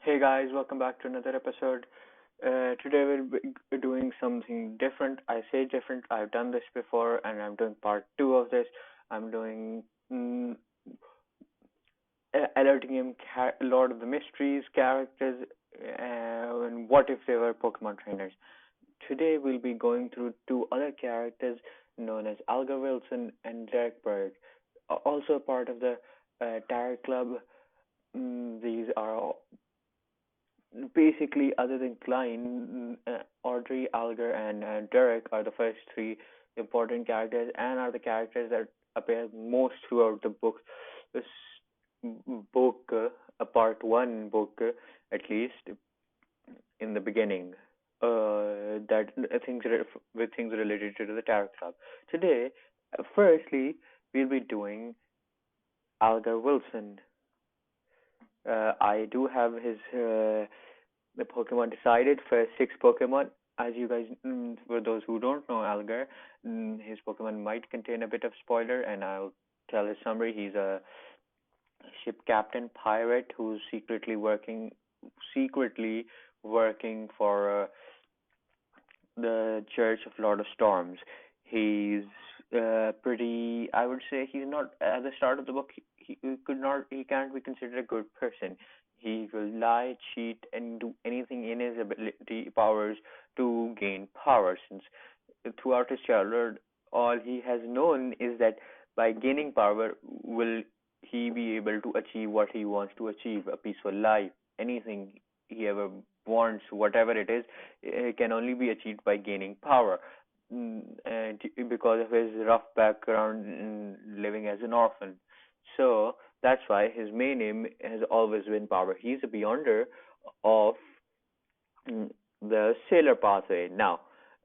Hey guys, welcome back to another episode. Today we'll be doing something different. I say different, I've done this before and I'm doing part two of this. I'm doing alerting him Lord of the Mysteries characters and what if they were Pokemon trainers. Today we'll be going through two other characters known as Algar Wilson and Derek Berg, also part of the Tarot Club. These are basically, other than Klein, Audrey, Algar, and Derek are the first three important characters and are the characters that appear most throughout the book. This book, a part one book, at least in the beginning, that with things related to the Tarot Club. Today, firstly, we'll be doing Algar Wilson. I do have his the Pokemon decided for six Pokemon. As you guys, for those who don't know Algar, his Pokemon might contain a bit of spoiler, and I'll tell his summary. He's a ship captain pirate who's secretly working for the Church of Lord of Storms. He's pretty. I would say he's not at the start of the book. He can't be considered a good person. He will lie, cheat, and do anything in his ability powers to gain power. Since throughout his childhood, all he has known is that by gaining power, will he be able to achieve what he wants to achieve, a peaceful life, anything he ever wants, whatever it is, it can only be achieved by gaining power. And because of his rough background living as an orphan. So that's why his main aim has always been power. He's a beyonder of the Sailor Pathway. Now,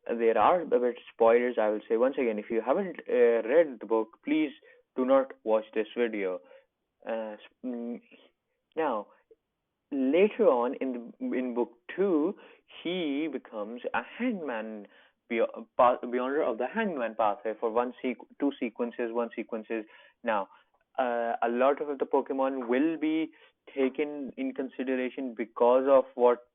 there are a bit spoilers, I will say once again. If you haven't read the book, please do not watch this video. Uh, Now, later on in book two, he becomes a hangman, beyonder of the hangman pathway for two sequences, one sequences. Now, a lot of the Pokemon will be taken in consideration because of what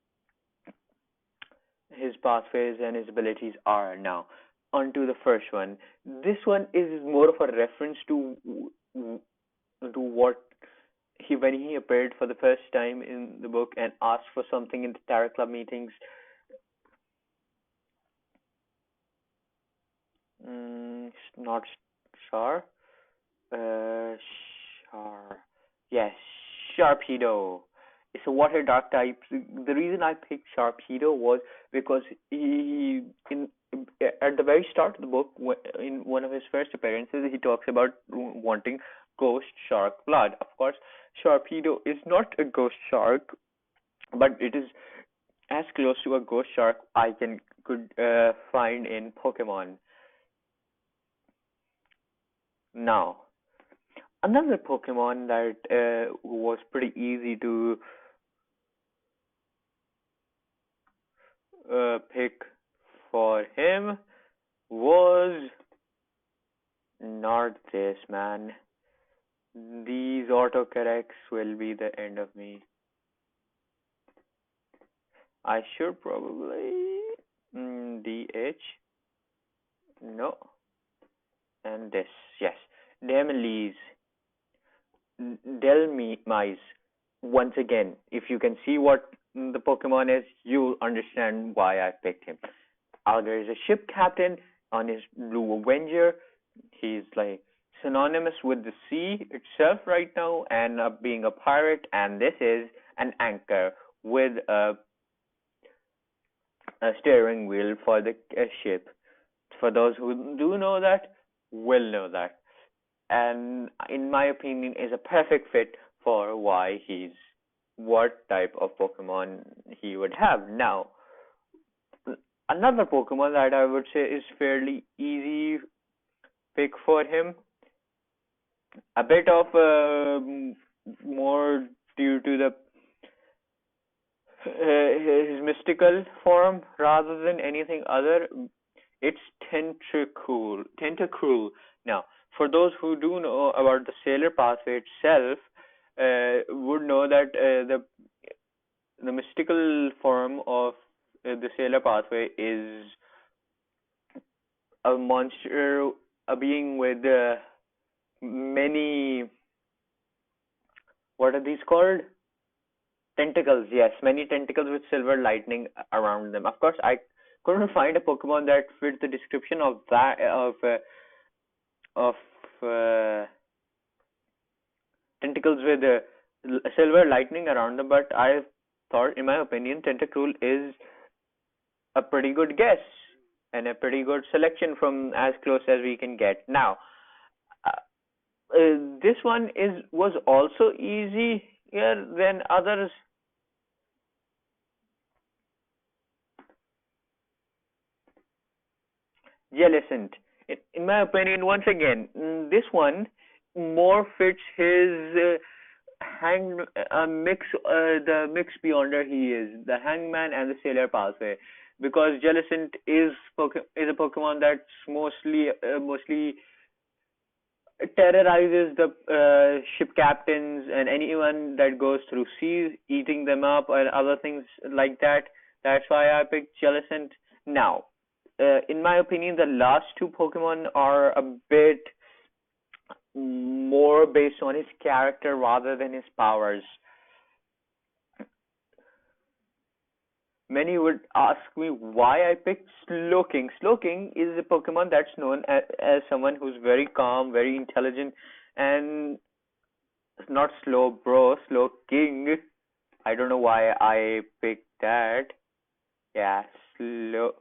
his pathways and his abilities are. Now, onto the first one. This one is more of a reference to what when he appeared for the first time in the book and asked for something in the Tarot Club meetings. Not sure. Uh, Yes, Sharpedo. It's a water dark type. The reason I picked Sharpedo was because he in at the very start of the book, in one of his first appearances, he talks about wanting ghost shark blood. Of course, Sharpedo is not a ghost shark, but it is as close to a ghost shark I could find in Pokemon. Now, another Pokemon that was pretty easy to pick for him was not this man. These autocorrects will be the end of me. I should probably DH. No. And this, yes. Demilise. Delmise. Once again, if you can see what the Pokemon is, you'll understand why I picked him. Algar is a ship captain on his Blue Avenger. He's like synonymous with the sea itself right now and being a pirate, and this is an anchor with a steering wheel for the ship. For those who do know that, will know that. And in my opinion, is a perfect fit for why he's what type of Pokemon he would have. Now, another Pokemon that I would say is fairly easy pick for him, a bit of more due to the his mystical form rather than anything other. It's Tentacruel. Tentacruel. Now, for those who do know about the Sailor Pathway itself, would know that the mystical form of the Sailor Pathway is a monster, a being with many, what are these called? Tentacles, yes, many tentacles with silver lightning around them. Of course, I couldn't find a Pokemon that fit the description of that of tentacles with silver lightning around them, but I thought, in my opinion, Tentacruel is a pretty good guess and a pretty good selection from as close as we can get. Now, uh, this one is was also easier than others. Jellicent. In my opinion, once again, this one more fits his hang mix, the mix beyonder he is, the Hangman and the Sailor Pathway, because Jellicent is a Pokemon that's mostly terrorizes the ship captains and anyone that goes through seas, eating them up and other things like that. That's why I picked Jellicent. Now, in my opinion, the last two Pokemon are a bit more based on his character rather than his powers. Many would ask me why I picked Slowking. Slowking is a Pokemon that's known as someone who's very calm, very intelligent, and not slow, bro, Slowking. I don't know why I picked that. Yeah, slow.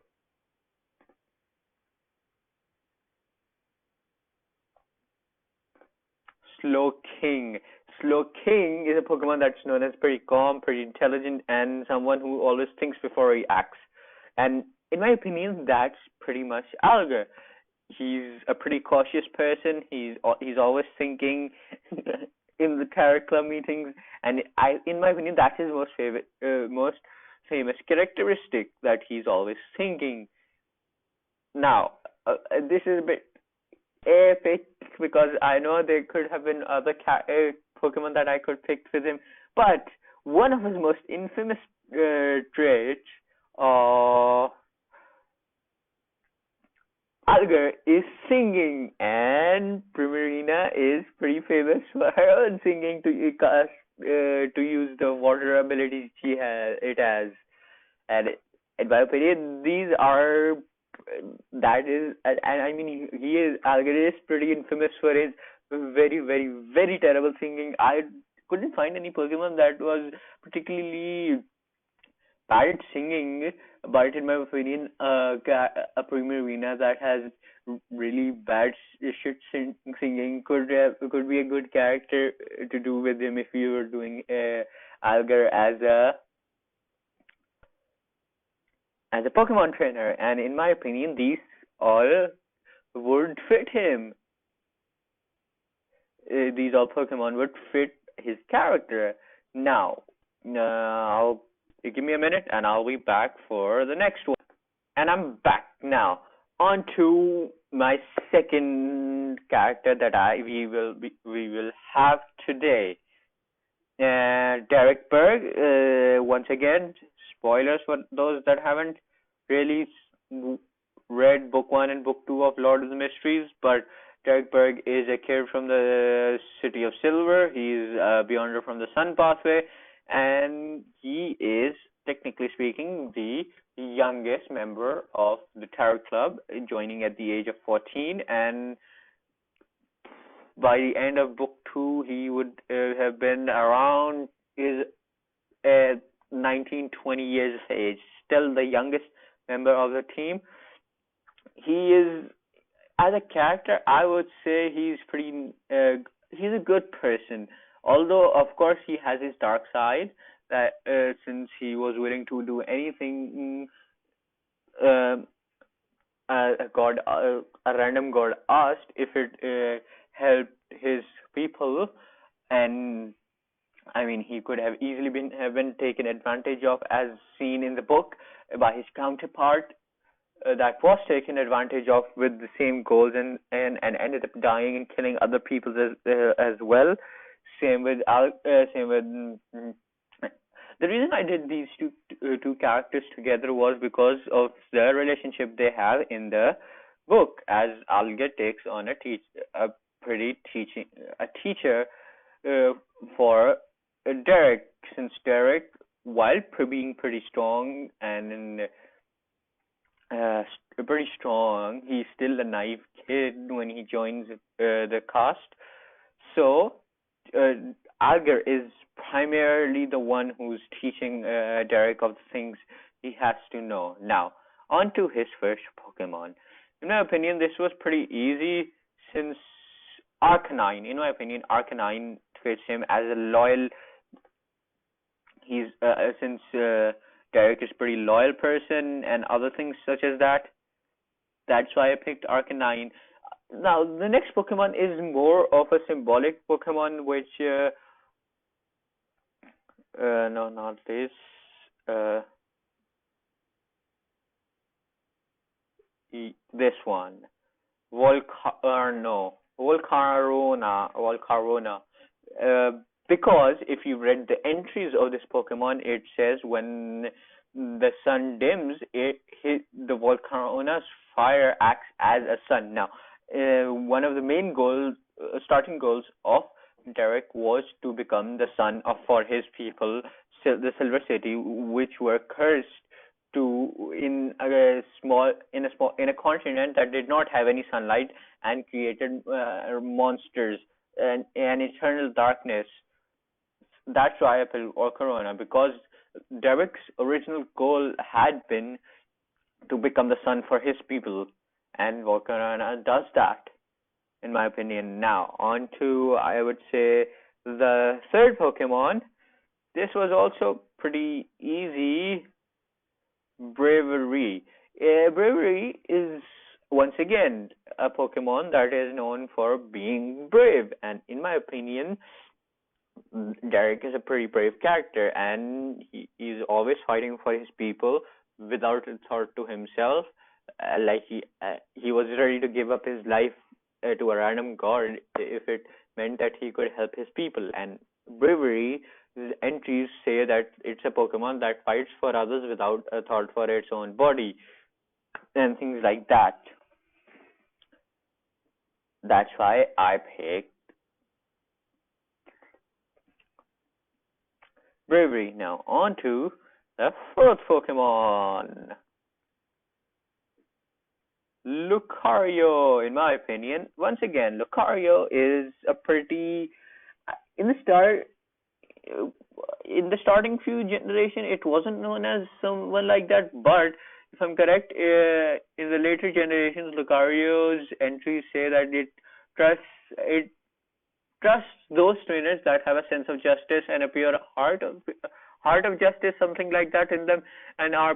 Slowking. Slowking is a Pokemon that's known as pretty calm, pretty intelligent, and someone who always thinks before he acts. And in my opinion, that's pretty much Algar. He's a pretty cautious person. He's always thinking in the Carrot Club meetings, and in my opinion, that's his most famous characteristic, that he's always thinking. Now, this is a bit epic because I know there could have been other Pokemon that I could pick with him, but one of his most infamous traits, uh, Algar, is singing, and Primarina is pretty famous for her own singing to use the water ability it has, and in my opinion, these are that is, and I mean, he is Algar is pretty infamous for his very terrible singing. I couldn't find any Pokemon that was particularly bad at singing, but in my opinion, a Primarina that has really bad singing could be a good character to do with him if you were doing Algar as a Pokemon trainer. And in my opinion, these all would fit him. These all Pokemon would fit his character. Now, I'll give me a minute, and I'll be back for the next one. And I'm back now. On to my second character that we will have today. Derek Berg. Once again, spoilers for those that haven't really read book one and book two of Lord of the Mysteries, but Derek Berg is a kid from the City of Silver. He's a Beyonder from the Sun Pathway, and he is, technically speaking, the youngest member of the Tarot Club, joining at the age of 14. And by the end of book two, he would have been around his 19, 20 years of age, still the youngest member of the team. He is, as a character, I would say he's a good person. Although, of course, he has his dark side, that since he was willing to do anything a random god asked if it helped his people, and I mean, he could have easily been taken advantage of, as seen in the book, by his counterpart that was taken advantage of with the same goals, and ended up dying and killing other people as well. Same with The reason I did these two characters together was because of the relationship they have in the book, as Alger takes on a pretty teaching a teacher uh, for Derek, since Derek, while being pretty strong and pretty strong, he's still a naive kid when he joins the cast. So, uh, Alger is primarily the one who's teaching Derek of the things he has to know. Now, on to his first Pokemon. In my opinion, this was pretty easy since Arcanine, in my opinion, Arcanine fits him as a loyal. He's since Derek is pretty loyal person and other things such as that. That's why I picked Arcanine. Now, the next Pokemon is more of a symbolic Pokemon, which no, not this. Uh, this one, Volcarona. Uh, because if you read the entries of this Pokemon, it says when the sun dims, the Volcarona's fire acts as a sun. Now, one of the main goals, starting goals of Derek was to become the sun of for his people, the Silver City, which were cursed to in a continent that did not have any sunlight and created monsters and eternal darkness. That's why I picked Corona, because Derek's original goal had been to become the sun for his people, and Volcarona does that, in my opinion. Now, on to, I would say, the third Pokemon. This was also pretty easy. Bravery. Bravery is once again a Pokemon that is known for being brave, and in my opinion, Derek is a pretty brave character, and he's always fighting for his people without a thought to himself. Like he was ready to give up his life to a random god if it meant that he could help his people. And bravery entries say that it's a Pokemon that fights for others without a thought for its own body and things like that. That's why I picked bravery. Now on to the fourth Pokemon, Lucario. In my opinion, once again, Lucario is a pretty in the start in the starting few generation, it wasn't known as someone like that. But if I'm correct, in the later generations, Lucario's entries say that it trusts those trainers that have a sense of justice and a pure heart of justice, something like that in them, and are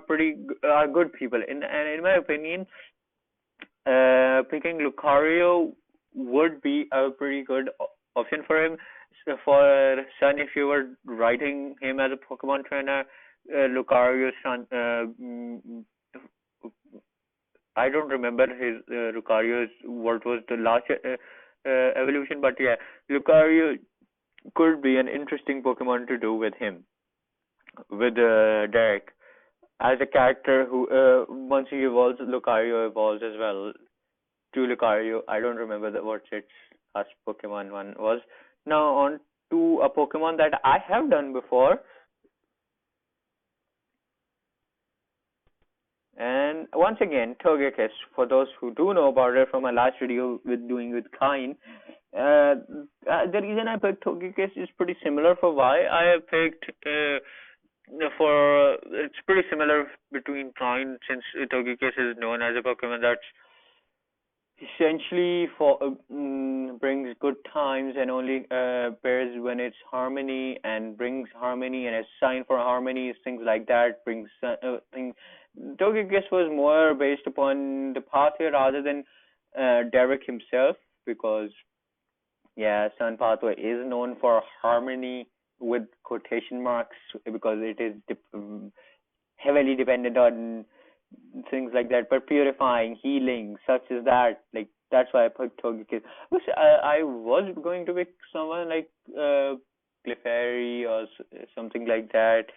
good people. In my opinion, picking Lucario would be a pretty good option for him. So for Sun, if you were writing him as a Pokemon trainer, Lucario Sun, I don't remember his Lucario's what was the last evolution, but yeah, Lucario could be an interesting Pokemon to do with him, with Derek, as a character who once he evolves, Lucario evolves as well to Lucario. I don't remember what its last Pokemon one was. Now on to a Pokemon that I have done before, and once again, Togekiss. For those who do know about it from my last video with Kine, the reason I picked Togekiss is pretty similar for why I have picked. For it's pretty similar between Kine, since Togekiss is known as a Pokemon that's essentially brings good times and only pairs when it's harmony and brings harmony and a sign for harmony, things like that. Brings things. Togekiss was more based upon the pathway rather than Derek himself, because yeah, Sun Pathway is known for harmony with quotation marks, because it is heavily dependent on things like that, but purifying, healing, such as that. Like that's why I picked Togekiss. I was going to pick someone like Clefairy or something like that,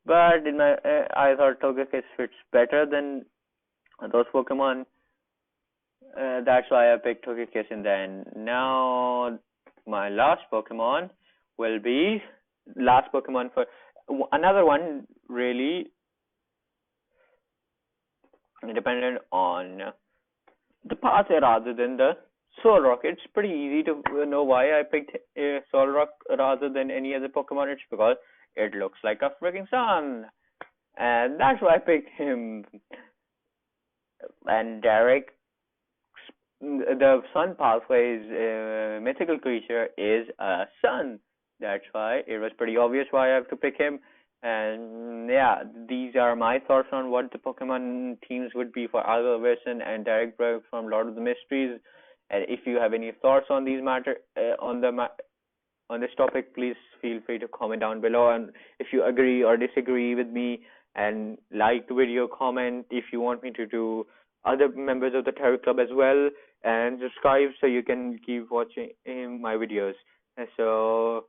But I thought Togekiss fits better than those Pokemon. That's why I picked Togekiss in the end. Now, my last Pokemon for another one really dependent on the path rather than the Solrock. It's pretty easy to know why I picked Solrock rather than any other Pokemon. It's because it looks like a freaking sun, and that's why I picked him. And Derek, the sun pathway's mythical creature is a sun. That's why it was pretty obvious why I have to pick him. And yeah, these are my thoughts on what the Pokemon teams would be for Alva Wilson and Derek Brooks from Lord of the Mysteries. And if you have any thoughts on these matter on this topic, please feel free to comment down below. And if you agree or disagree with me, and like the video, comment if you want me to do other members of the Terry Club as well, and subscribe so you can keep watching my videos. And so